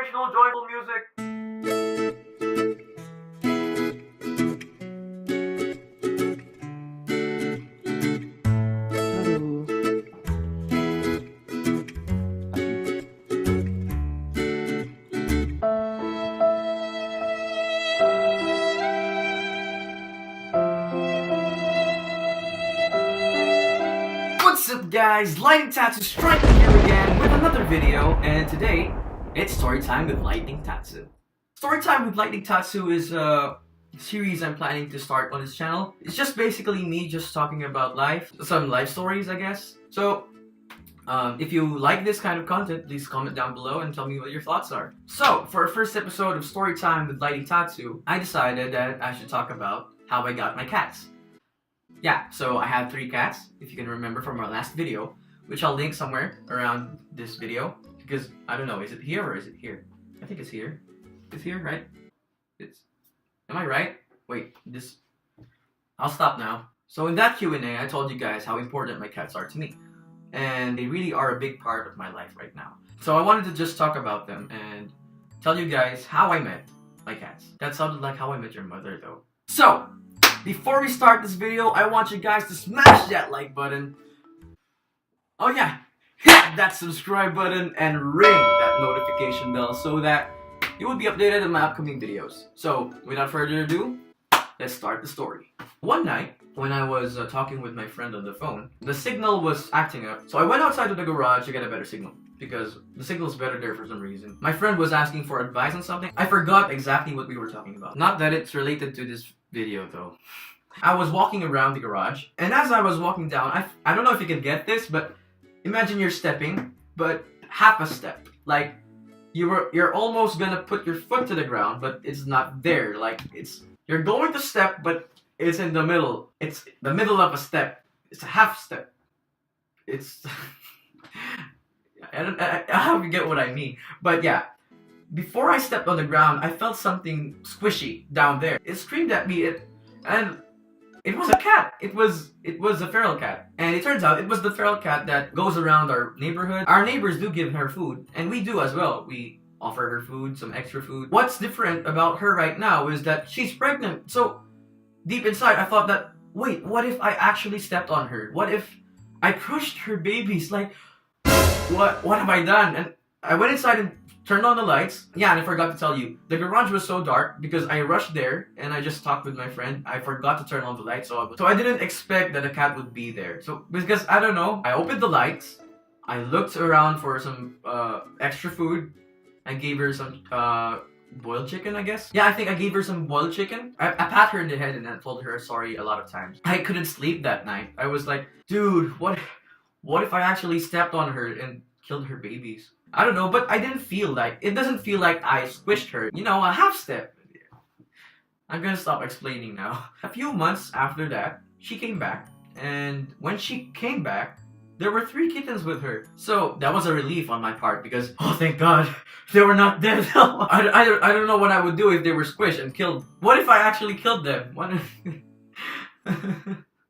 inspirational, joyful music. What's up guys, lightningTATSU striking here again with another video, and today it's storytime with lightningTATSU. Storytime with lightningTATSU is a series I'm planning to start on this channel. It's just basically me just talking about life, some life stories I guess. So if you like this kind of content, please comment down below and tell me what your thoughts are. So for our first episode of Storytime with lightningTATSU, I decided that I should talk about how I got my cats. Yeah, so I have 3 cats, if you can remember from our last video, which I'll link somewhere around this video, because, I don't know, is it here or is it here? I think it's here. It's here, right? Am I right? Wait, I'll stop now. So in that Q&A, I told you guys how important my cats are to me, and they really are a big part of my life right now. So I wanted to just talk about them and tell you guys how I met my cats. That sounded like how I met your mother, though. So, before we start this video, I want you guys to smash that like button. Oh yeah, hit that subscribe button and ring that notification bell so that you will be updated on my upcoming videos. So, without further ado, let's start the story. One night, when I was talking with my friend on the phone, the signal was acting up. So I went outside to the garage to get a better signal, because the signal's better there for some reason. My friend was asking for advice on something. I forgot exactly what we were talking about. Not that it's related to this video though. I was walking around the garage, and as I was walking down, I don't know if you can get this, but imagine you're stepping, but half a step. Like, you're almost gonna put your foot to the ground, but it's not there. Like, you're going to step, but it's in the middle. It's the middle of a step. It's a half step. It's... I hope you get what I mean. But yeah, before I stepped on the ground, I felt something squishy down there. It screamed at me, and it was a cat. It was a feral cat. And it turns out it was the feral cat that goes around our neighborhood. Our neighbors do give her food, and we do as well. We offer her food, some extra food. What's different about her right now is that she's pregnant. So deep inside, I thought that, wait, what if I actually stepped on her? What if I crushed her babies? Like, what have I done? And I went inside and turned on the lights. Yeah, and I forgot to tell you, the garage was so dark because I rushed there and I just talked with my friend. I forgot to turn on the lights, so I didn't expect that a cat would be there. So, because, I don't know, I opened the lights, I looked around for some extra food. I gave her some boiled chicken, I guess. Yeah, I think I gave her some boiled chicken. I pat her in the head and I told her sorry a lot of times. I couldn't sleep that night. I was like, dude, what if I actually stepped on her and killed her babies? I don't know, but it doesn't feel like I squished her. You know, a half step. I'm gonna stop explaining now. A few months after that, she came back. And when she came back, there were 3 kittens with her. So that was a relief on my part because, oh thank God, they were not dead. I don't know what I would do if they were squished and killed. What if I actually killed them?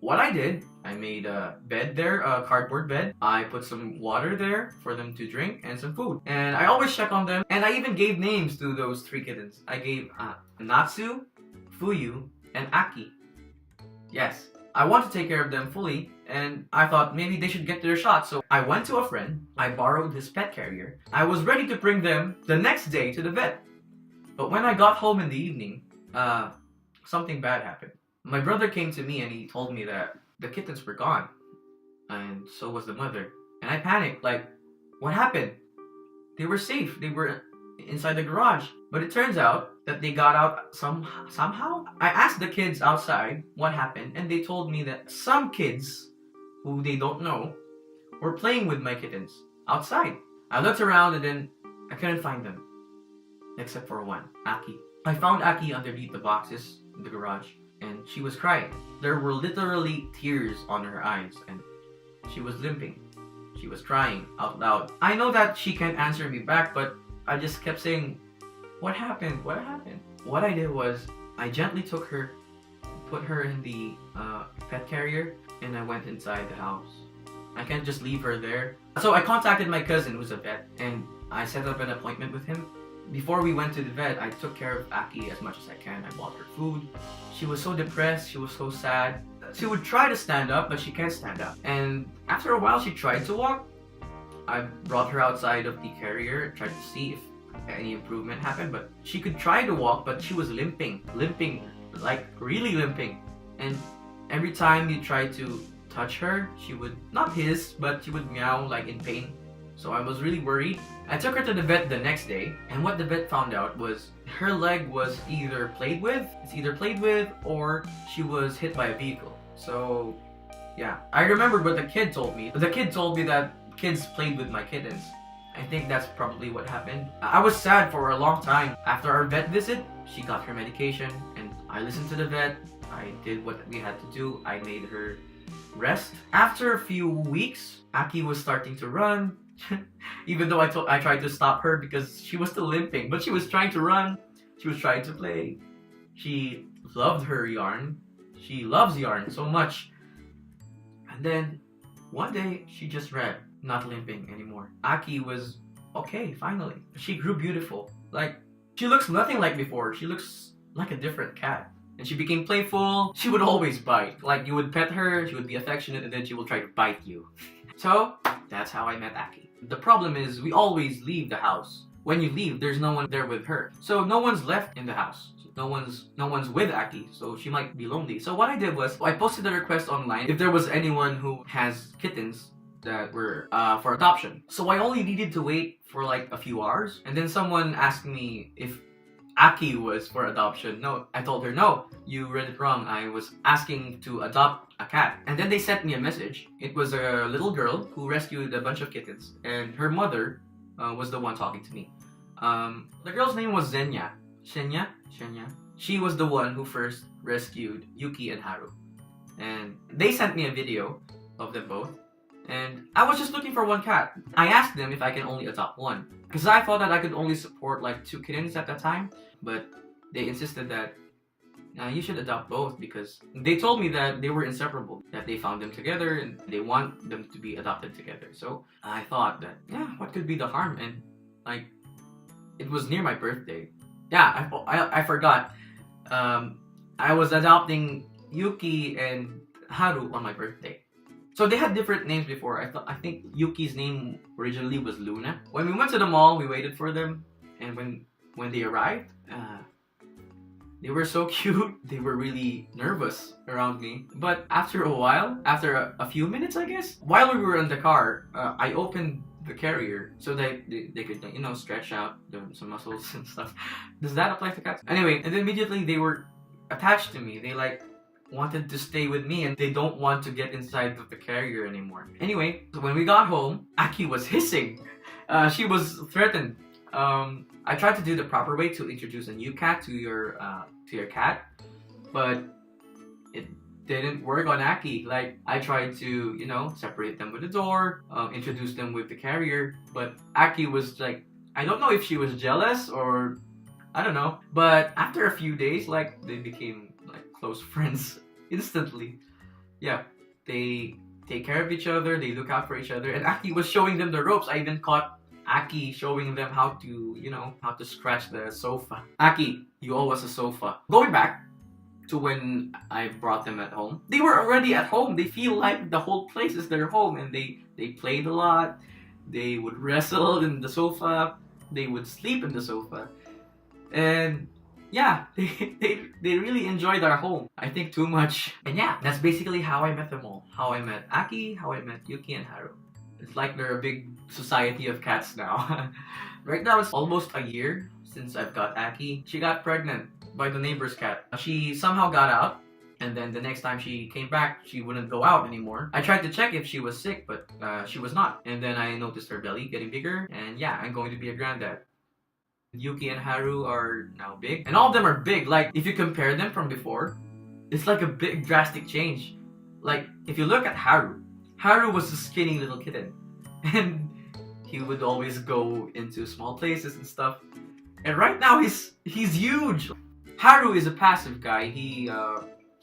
What I did, I made a bed there, a cardboard bed. I put some water there for them to drink and some food. And I always check on them. And I even gave names to those 3 kittens. I gave Natsu, Fuyu, and Aki. Yes, I want to take care of them fully. And I thought maybe they should get their shot. So I went to a friend. I borrowed his pet carrier. I was ready to bring them the next day to the vet. But when I got home in the evening, something bad happened. My brother came to me and he told me that the kittens were gone. And so was the mother. And I panicked, like, what happened? They were safe. They were inside the garage. But it turns out that they got out somehow. I asked the kids outside what happened, and they told me that some kids, who they don't know, were playing with my kittens outside. I looked around and then I couldn't find them. Except for one, Aki. I found Aki underneath the boxes in the garage. And she was crying. There were literally tears on her eyes, and she was limping. She was crying out loud. I know that she can't answer me back, but I just kept saying, what happened? What happened? What I did was, I gently took her, put her in the pet carrier, and I went inside the house. I can't just leave her there. So I contacted my cousin who's a vet, and I set up an appointment with him. before we went to the vet, I took care of Aki as much as I can. I bought her food. She was so depressed, she was so sad. She would try to stand up, but she can't stand up. And after a while, she tried to walk. I brought her outside of the carrier, tried to see if any improvement happened, but she could try to walk, but she was limping, like really limping. And every time you try to touch her, she would not hiss, but she would meow like in pain. So I was really worried. I took her to the vet the next day, and what the vet found out was her leg was either played with, or she was hit by a vehicle. So yeah, I remembered what the kid told me. The kid told me that kids played with my kittens. I think that's probably what happened. I was sad for a long time. After our vet visit, she got her medication, and I listened to the vet. I did what we had to do. I made her rest. After a few weeks, Aki was starting to run. Even though I tried to stop her because she was still limping, but she was trying to run. She was trying to play. She loved her yarn. She loves yarn so much. And then one day she just ran, not limping anymore. Aki was okay finally. She grew beautiful. Like, she looks nothing like before. She looks like a different cat. And she became playful. She would always bite. Like, you would pet her, she would be affectionate, and then she will try to bite you. So that's how I met Aki. The problem is we always leave the house. When you leave, there's no one there with her. So no one's left in the house. No one's with Aki, so she might be lonely. So what I did was I posted a request online if there was anyone who has kittens that were for adoption. So I only needed to wait for like a few hours, and then someone asked me if Aki was for adoption. No, I told her, no, you read it wrong. I was asking to adopt a cat. And then they sent me a message. It was a little girl who rescued a bunch of kittens, and her mother was the one talking to me. The girl's name was Zenya. Shenya. She was the one who first rescued Yuki and Haru. And they sent me a video of them both. And I was just looking for one cat. I asked them if I can only adopt one, because I thought that I could only support like 2 kittens at that time. But they insisted that you should adopt both, because they told me that they were inseparable, that they found them together and they want them to be adopted together. So I thought that, yeah, what could be the harm? And like, it was near my birthday. Yeah, I forgot. I was adopting Yuki and Haru on my birthday. So they had different names before. I think Yuki's name originally was Luna. When we went to the mall, we waited for them, and when they arrived, they were so cute. They were really nervous around me. But after a while, after a few minutes, I guess, while we were in the car, I opened the carrier so that they could, you know, stretch out some muscles and stuff. Does that apply to cats? Anyway, and then immediately they were attached to me. They like wanted to stay with me, and they don't want to get inside of the carrier anymore. Anyway, so when we got home, Aki was hissing. She was threatened. I tried to do the proper way to introduce a new cat to your cat, but it didn't work on Aki. Like, I tried to, you know, separate them with the door, introduce them with the carrier, but Aki was like, I don't know if she was jealous or I don't know. But after a few days, like, they became like close friends instantly. Yeah, they take care of each other, they look out for each other, and Aki was showing them the ropes. I even caught Aki showing them how to, you know, how to scratch the sofa. Aki, you owe us a sofa. Going back to when I brought them at home, they were already at home. They feel like the whole place is their home, and they played a lot. They would wrestle in the sofa. They would sleep in the sofa. And yeah, they really enjoyed our home. I think too much. And yeah, that's basically how I met them all. How I met Aki, how I met Yuki and Haru. It's like they're a big society of cats now. Right now it's almost a year since I've got Aki. She got pregnant by the neighbor's cat. She somehow got out, and then the next time she came back, she wouldn't go out anymore. I tried to check if she was sick, but she was not. And then I noticed her belly getting bigger, and yeah, I'm going to be a granddad. Yuki and Haru are now big, and all of them are big. Like, if you compare them from before, it's like a big drastic change. Like, if you look at Haru was a skinny little kitten, and he would always go into small places and stuff. And right now he's huge. Haru is a passive guy. He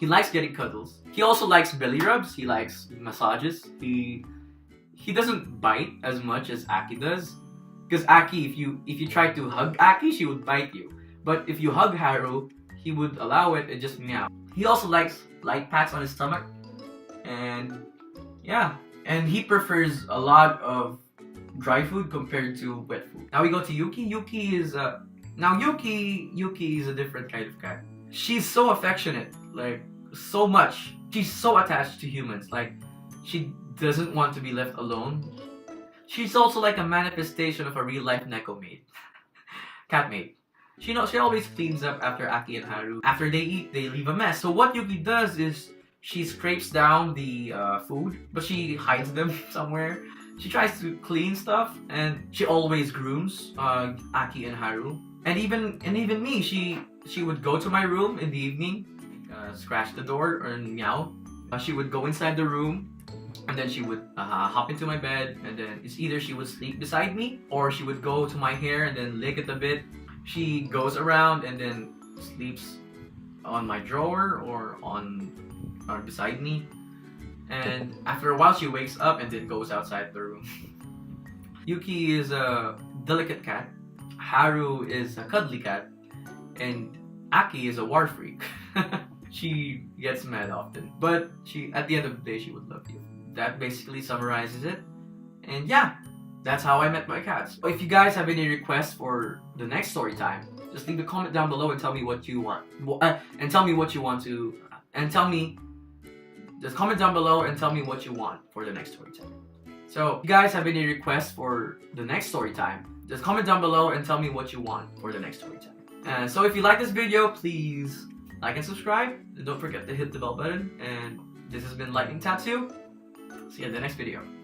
likes getting cuddles. He also likes belly rubs. He likes massages. He doesn't bite as much as Aki does. Because Aki, if you try to hug Aki, she would bite you. But if you hug Haru, he would allow it and just meow. He also likes light pats on his stomach, and yeah, and he prefers a lot of dry food compared to wet food. Now we go to Yuki. Yuki is Yuki is a different kind of cat. She's so affectionate, like so much. She's so attached to humans, like she doesn't want to be left alone. She's also like a manifestation of a real life Neko mate, cat mate. She always cleans up after Aki and Haru. After they eat, they leave a mess. So what Yuki does is she scrapes down the food, but she hides them somewhere. She tries to clean stuff, and she always grooms Aki and Haru. And even me, she would go to my room in the evening, scratch the door or meow. She would go inside the room, and then she would hop into my bed, and then it's either she would sleep beside me or she would go to my hair and then lick it a bit. She goes around and then sleeps on my drawer or beside me. And after a while, she wakes up and then goes outside the room. Yuki is a delicate cat. Haru is a cuddly cat. And Aki is a war freak. She gets mad often. But at the end of the day, she would love you. That basically summarizes it. And yeah, that's how I met my cats. If you guys have any requests for the next story time, just leave a comment down below and tell me what you want. And tell me what you want to... And tell me... Just comment down below and tell me what you want for the next story time. So, if you guys have any requests for the next story time, just comment down below and tell me what you want for the next story time. And so if you like this video, please like and subscribe. And don't forget to hit the bell button. And this has been lightningTATSU. See you in the next video.